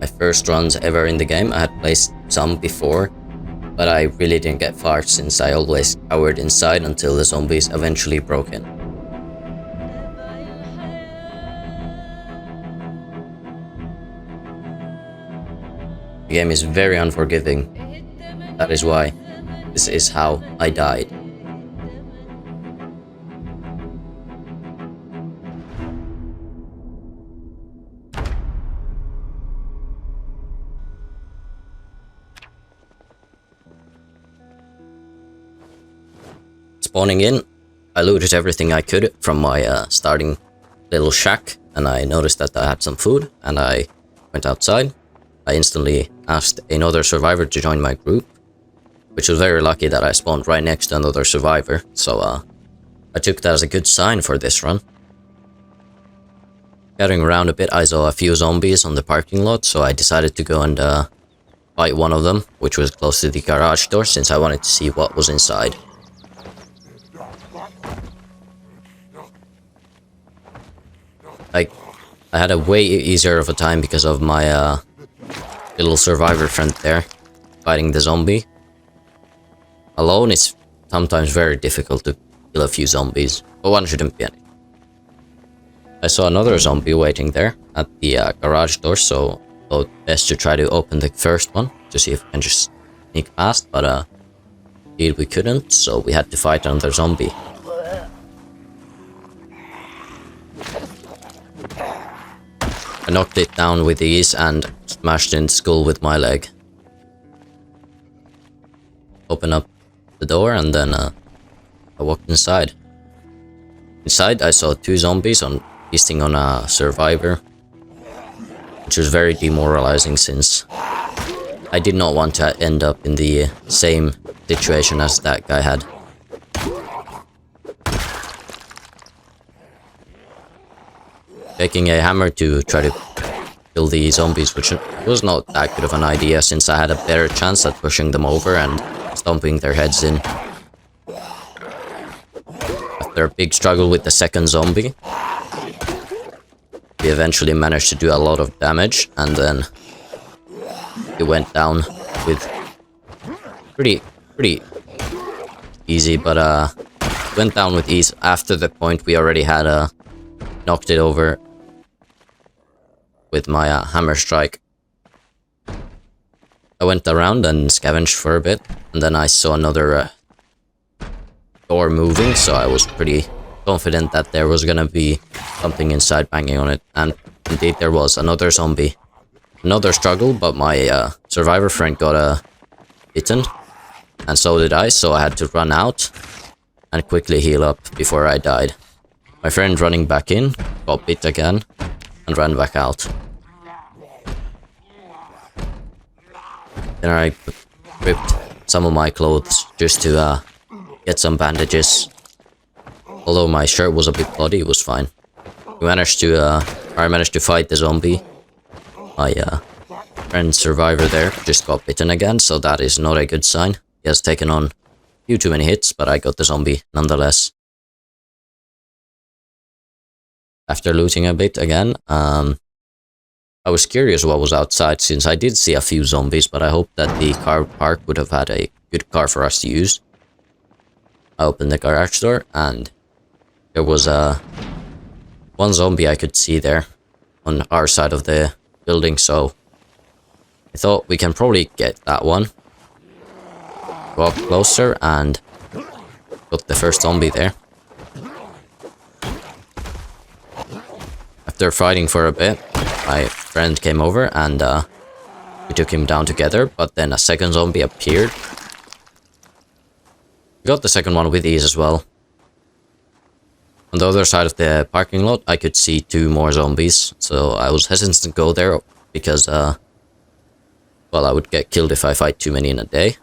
my first runs ever in the game. I had played some before, but I really didn't get far since I always cowered inside until the zombies eventually broke in. The game is very unforgiving. That is why this is how I died. Spawning in, I looted everything I could from my starting little shack, and I noticed that I had some food, and I went outside. I instantly asked another survivor to join my group, which was very lucky that I spawned right next to another survivor, so I took that as a good sign for this run. Gathering around a bit, I saw a few zombies on the parking lot, so I decided to go and fight one of them, which was close to the garage door, since I wanted to see what was inside. I had a way easier of a time because of my little survivor friend there, fighting the zombie. Alone it's sometimes very difficult to kill a few zombies, but one shouldn't be any. I saw another zombie waiting there at the garage door, so I thought best to try to open the first one to see if we can just sneak past, but indeed we couldn't, so we had to fight another zombie. I knocked it down with ease and smashed in its skull with my leg. Open up the door and then I walked inside. Inside I saw two zombies feasting on a survivor, which was very demoralizing since I did not want to end up in the same situation as that guy had. Taking a hammer to try to kill the zombies, which was not that good of an idea since I had a better chance at pushing them over and stomping their heads in. After a big struggle with the second zombie, we eventually managed to do a lot of damage, and then it went down with pretty easy, but went down with ease after the point we already had knocked it over with my hammer strike. I went around and scavenged for a bit, and then I saw another door moving, so I was pretty confident that there was gonna be something inside banging on it, and indeed there was another zombie. Another struggle, but my survivor friend got bitten, and so did I, so I had to run out and quickly heal up before I died. My friend running back in, got bit again, and ran back out. Then I ripped some of my clothes just to get some bandages. Although my shirt was a bit bloody, it was fine. I managed to fight the zombie. My friend survivor there just got bitten again, so that is not a good sign. He has taken on a few too many hits, but I got the zombie nonetheless. After looting a bit again, I was curious what was outside since I did see a few zombies, but I hoped that the car park would have had a good car for us to use. I opened the garage door and there was one zombie I could see there on our side of the building, so I thought we can probably get that one. Walked closer and got the first zombie there. After fighting for a bit, my friend came over and we took him down together, but then a second zombie appeared. We got the second one with ease as well. On the other side of the parking lot, I could see two more zombies, so I was hesitant to go there because, well, I would get killed if I fight too many in a day.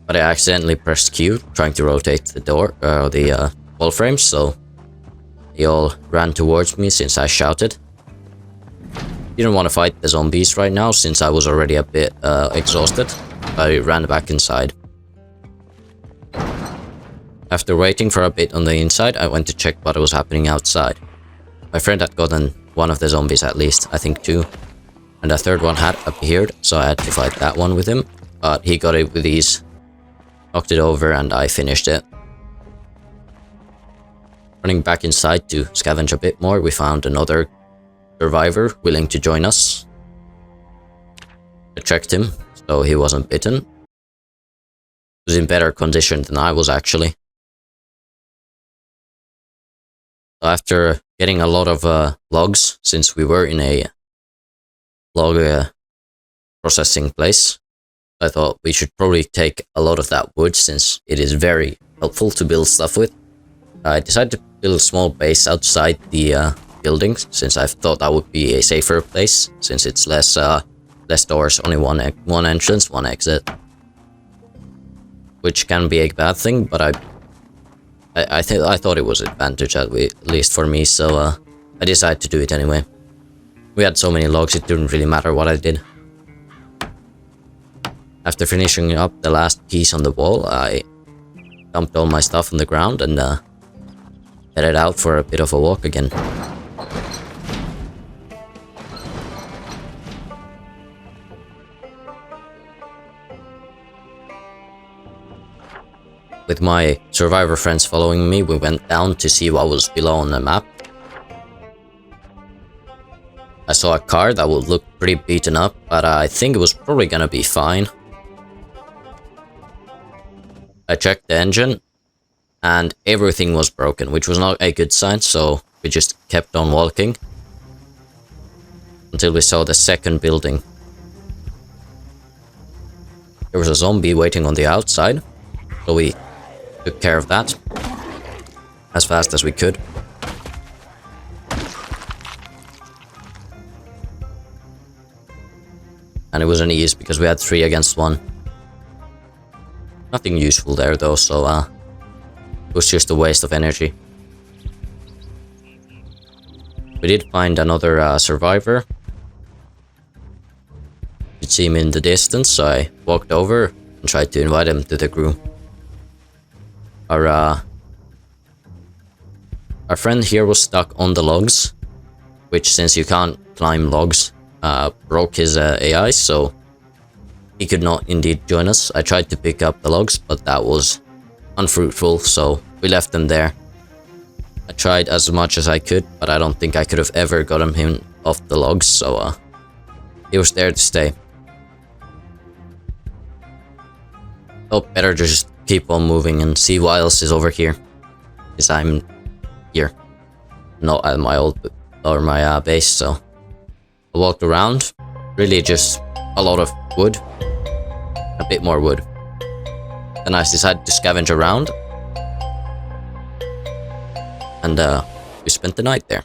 But I accidentally pressed Q, trying to rotate the door, the wall frames, so they all ran towards me since I shouted. Didn't want to fight the zombies right now since I was already a bit exhausted. I ran back inside. After waiting for a bit on the inside, I went to check what was happening outside. My friend had gotten one of the zombies at least, I think 2. And a third one had appeared, so I had to fight that one with him. But he got it with ease, knocked it over, and I finished it. Running back inside to scavenge a bit more, we found another survivor willing to join us. I checked him, so he wasn't bitten. He was in better condition than I was actually. So after getting a lot of logs, since we were in a log processing place, I thought we should probably take a lot of that wood since it is very helpful to build stuff with. I decided to build a small base outside the building since I thought that would be a safer place since it's less doors, only one entrance, one exit, which can be a bad thing, but I thought it was an advantage at least for me, so I decided to do it anyway. We had so many logs, it didn't really matter what I did. After finishing up the last piece on the wall, I dumped all my stuff on the ground and headed out for a bit of a walk again. With my survivor friends following me, we went down to see what was below on the map. I saw a car that would look pretty beaten up, but I think it was probably gonna be fine. I checked the engine, and everything was broken, which was not a good sign, so we just kept on walking until we saw the second building. There was a zombie waiting on the outside, so we took care of that as fast as we could. And it was an ease because we had 3 against 1. Nothing useful there though, so it was just a waste of energy. We did find another survivor. You could see him in the distance, so I walked over and tried to invite him to the crew. Our friend here was stuck on the logs, which, since you can't climb logs, broke his AI, so he could not indeed join us. I tried to pick up the logs, but that was unfruitful, so we left them there. I tried as much as I could, but I don't think I could have ever gotten him off the logs, so he was there to stay. Oh, better just keep on moving and see what else is over here, because I'm here, not at my old or my base. So I walked around, really just a lot of wood, a bit more wood. Then I decided to scavenge around, and we spent the night there.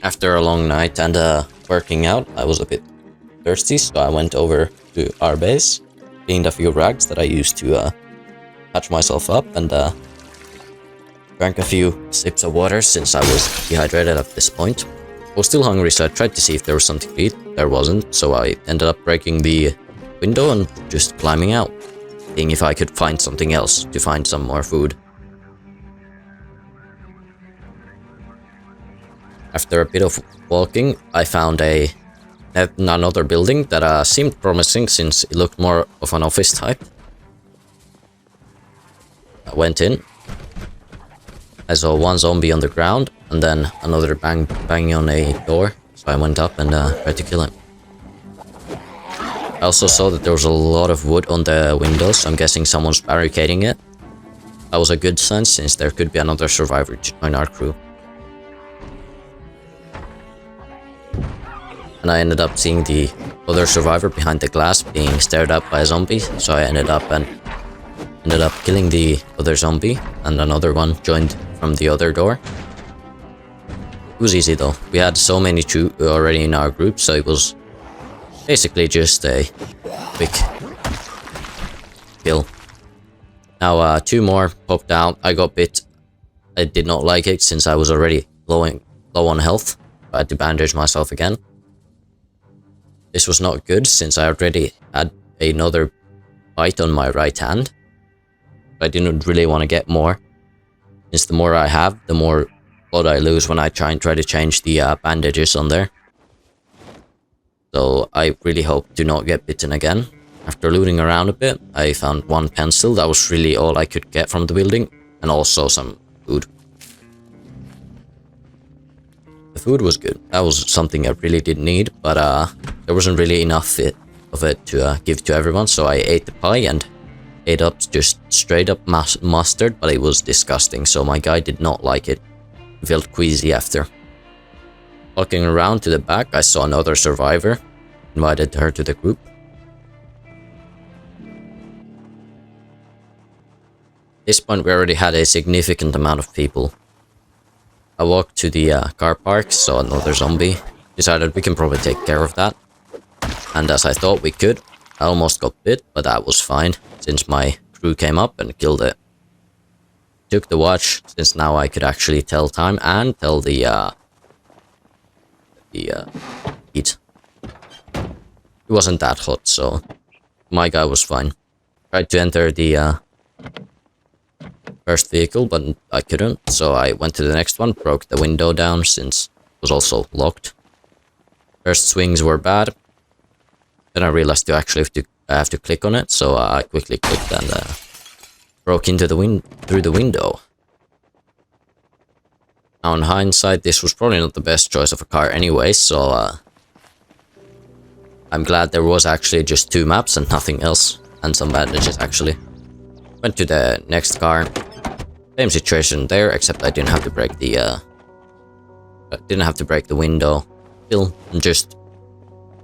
After a long night and working out, I was a bit thirsty, so I went over to our base, cleaned a few rags that I used to patch myself up, and drank a few sips of water since I was dehydrated at this point. I was still hungry, so I tried to see if there was something to eat. There wasn't, so I ended up breaking the window and just climbing out, seeing if I could find something else to find some more food. After a bit of walking, I found another building that seemed promising since it looked more of an office type. I went in. I saw one zombie on the ground and then another banging on a door, so I went up and tried to kill him. I also saw that there was a lot of wood on the windows, so I'm guessing someone's barricading it. That was a good sign since there could be another survivor to join our crew. And I ended up seeing the other survivor behind the glass being stared at by a zombie, so I ended up killing the other zombie, and another one joined from the other door. It was easy though. We had so many already in our group, so it was basically just a quick kill. Now two more popped out. I got bit. I did not like it since I was already low on health. I had to bandage myself again. This was not good since I already had another bite on my right hand. I didn't really want to get more, since the more I have, the more blood I lose when I try to change the bandages on there. So I really hope to not get bitten again. After looting around a bit, I found one pencil. That was really all I could get from the building, and also some food. The food was good. That was something I really did need, but there wasn't really enough of it to give to everyone, so I ate the pie and ate up just straight up mustard, but it was disgusting, so my guy did not like it. He felt queasy after. Walking around to the back, I saw another survivor. Invited her to the group. At this point, we already had a significant amount of people. I walked to the car park, saw another zombie. Decided we can probably take care of that. And as I thought we could, I almost got bit, but that was fine, since my crew came up and killed it. Took the watch, since now I could actually tell time and tell the heat. It wasn't that hot, so my guy was fine. Tried to enter the first vehicle, but I couldn't, so I went to the next one, broke the window down since it was also locked. First swings were bad. Then I realized I have to click on it, so I quickly clicked and broke into through the window. Now in hindsight, this was probably not the best choice of a car anyway, so I'm glad there was actually just 2 maps and nothing else, and some bandages actually. Went to the next car. Same situation there, except I didn't have to break the window. Still just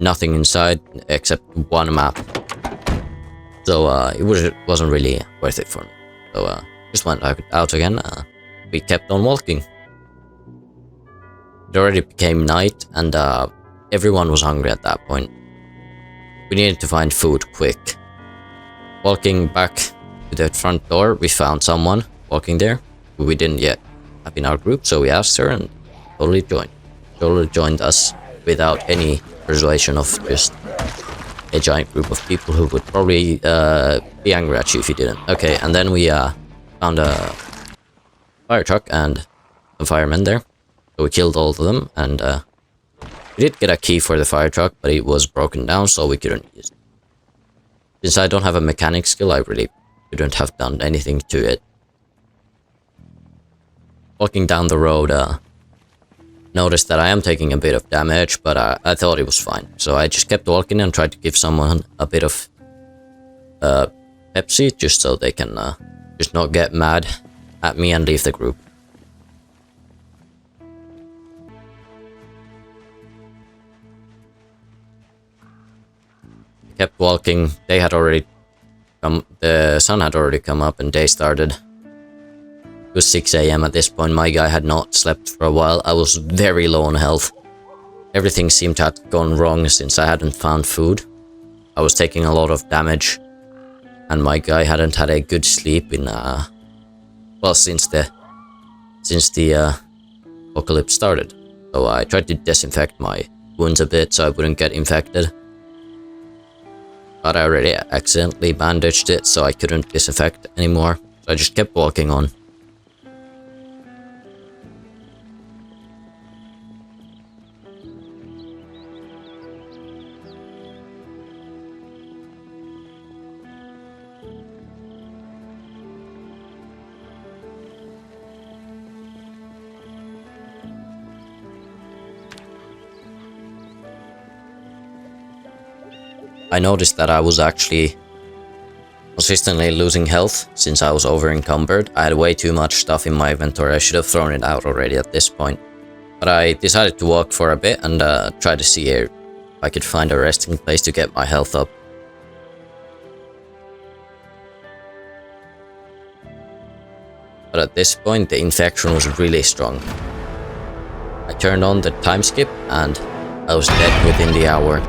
nothing inside except 1 map. So it wasn't really worth it for me. So just went out again. We kept on walking. It already became night, and everyone was hungry at that point. We needed to find food quick. Walking back to the front door, we found someone walking there who we didn't yet have in our group, so we asked her and totally joined us without any persuasion of just a giant group of people who would probably be angry at you if you didn't. Okay, and then we found a fire truck and some firemen there, so we killed all of them, and we did get a key for the fire truck, but it was broken down, so we couldn't use it. Since I don't have a mechanic skill, I really couldn't have done anything to it. Walking down the road, noticed that I am taking a bit of damage, but I thought it was fine. So I just kept walking and tried to give someone a bit of Pepsi, just so they can just not get mad at me and leave the group. Kept walking. The sun had already come up and day started. It was 6 AM at this point. My guy had not slept for a while. I was very low on health. Everything seemed to have gone wrong since I hadn't found food. I was taking a lot of damage. And my guy hadn't had a good sleep in, well, since the apocalypse started. So I tried to disinfect my wounds a bit so I wouldn't get infected. But I already accidentally bandaged it so I couldn't disinfect anymore. So I just kept walking on. I noticed that I was actually consistently losing health since I was over encumbered. I had way too much stuff in my inventory. I should have thrown it out already at this point. But I decided to walk for a bit and try to see if I could find a resting place to get my health up. But at this point the infection was really strong. I turned on the time skip and I was dead within the hour.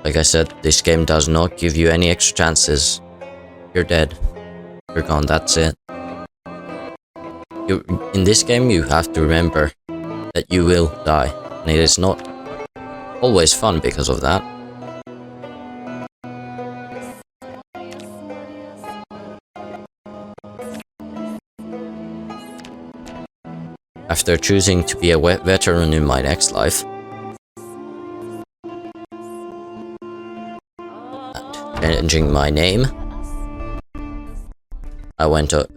Like I said, this game does not give you any extra chances. You're dead. You're gone, that's it. In this game you have to remember that you will die. And it is not always fun because of that. After choosing to be a veteran in my next life, changing my name, I went to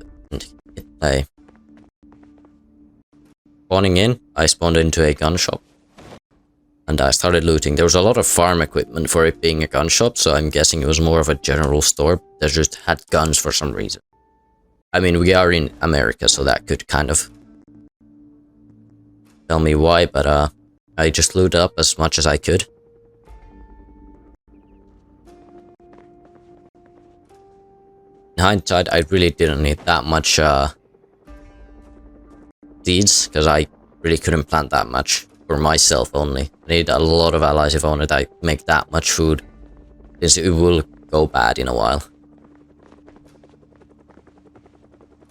spawning in. I spawned into a gun shop and I started looting. There was a lot of farm equipment for it being a gun shop, so I'm guessing it was more of a general store that just had guns for some reason. I mean, we are in America, so that could kind of tell me why, but I just looted up as much as I could. In hindsight, I really didn't need that much seeds, because I really couldn't plant that much for myself only. I need a lot of allies if I wanted to make that much food, since it will go bad in a while.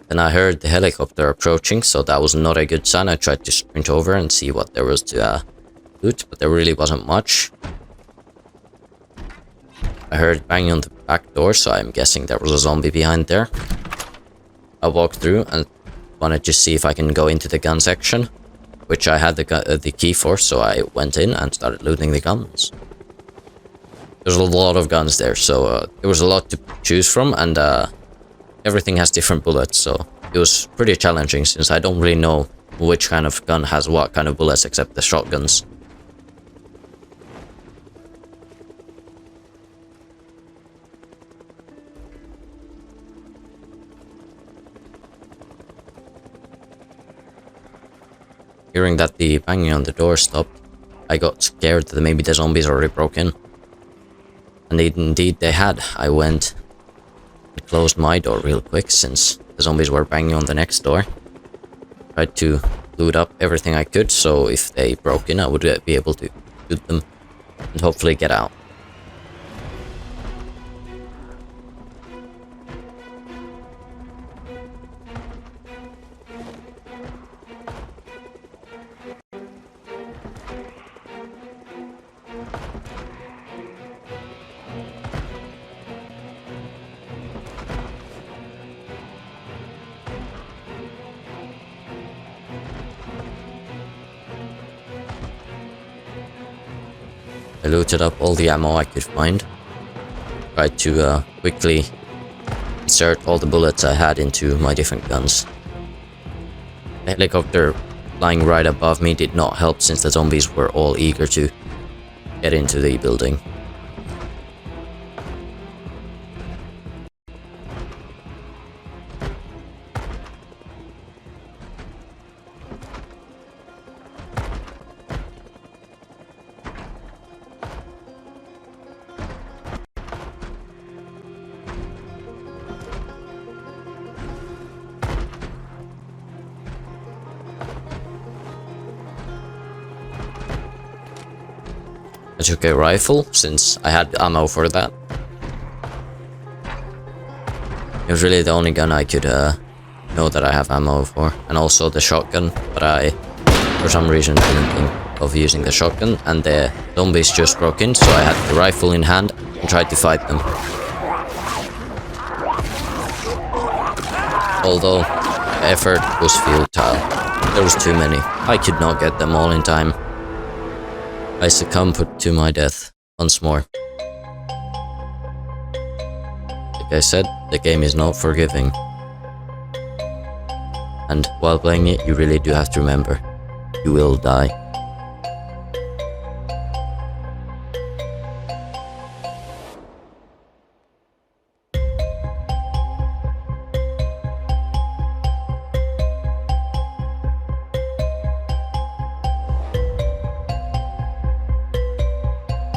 Then I heard the helicopter approaching, so that was not a good sign. I tried to sprint over and see what there was to loot, but there really wasn't much. I heard banging on the back door, so I'm guessing there was a zombie behind there. I walked through and wanted to see if I can go into the gun section, which I had the key for, so I went in and started looting the guns. There's a lot of guns there, so there was a lot to choose from, and everything has different bullets, so it was pretty challenging since I don't really know which kind of gun has what kind of bullets except the shotguns. Hearing that the banging on the door stopped, I got scared that maybe the zombies already broke in. And indeed they had. I went and closed my door real quick since the zombies were banging on the next door. Tried to loot up everything I could, so if they broke in I would be able to shoot them and hopefully get out. I looted up all the ammo I could find. Tried to quickly insert all the bullets I had into my different guns. The helicopter flying right above me did not help since the zombies were all eager to get into the building. I took a rifle, since I had ammo for that. It was really the only gun I could know that I have ammo for. And also the shotgun, but I, for some reason, didn't think of using the shotgun. And the zombies just broke in, so I had the rifle in hand and tried to fight them. Although the effort was futile. There was too many. I could not get them all in time. I succumbed to my death once more. Like I said, the game is not forgiving. And while playing it, you really do have to remember, you will die.